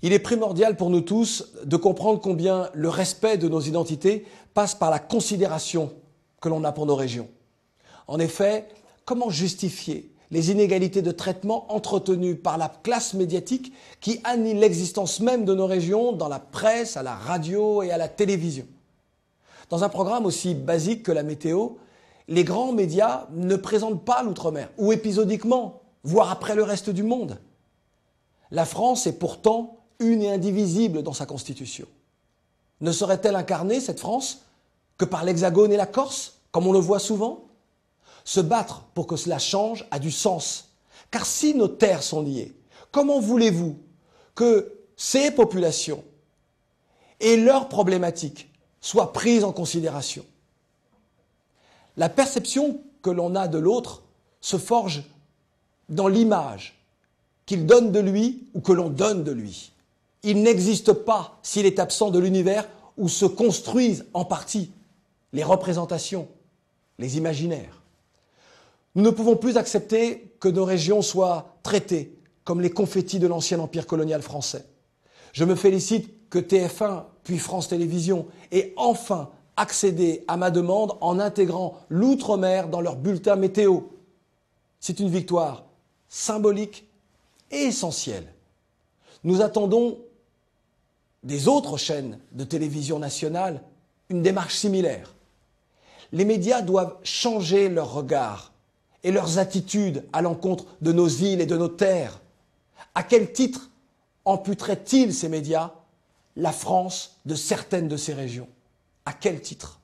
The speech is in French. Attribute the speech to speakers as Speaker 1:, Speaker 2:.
Speaker 1: Il est primordial pour nous tous de comprendre combien le respect de nos identités passe par la considération que l'on a pour nos régions. En effet, comment justifier les inégalités de traitement entretenues par la classe médiatique qui annihile l'existence même de nos régions dans la presse, à la radio et à la télévision? Dans un programme aussi basique que la météo, les grands médias ne présentent pas l'outre-mer, ou épisodiquement, voire après le reste du monde. La France est pourtant une et indivisible dans sa constitution. Ne serait-elle incarnée, cette France, que par l'Hexagone et la Corse, comme on le voit souvent? Se battre pour que cela change a du sens. Car si nos terres sont liées, comment voulez-vous que ces populations et leurs problématiques soient prises en considération? La perception que l'on a de l'autre se forge dans l'image qu'il donne de lui ou que l'on donne de lui. Il n'existe pas s'il est absent de l'univers où se construisent en partie les représentations, les imaginaires. Nous ne pouvons plus accepter que nos régions soient traitées comme les confettis de l'ancien empire colonial français. Je me félicite que TF1 puis France Télévisions aient enfin accédé à ma demande en intégrant l'outre-mer dans leur bulletin météo. C'est une victoire symbolique et essentielle. Nous attendons des autres chaînes de télévision nationale une démarche similaire. Les médias doivent changer leur regard et leurs attitudes à l'encontre de nos îles et de nos terres. À quel titre amputeraient-ils, ces médias, la France de certaines de ces régions? À quel titre?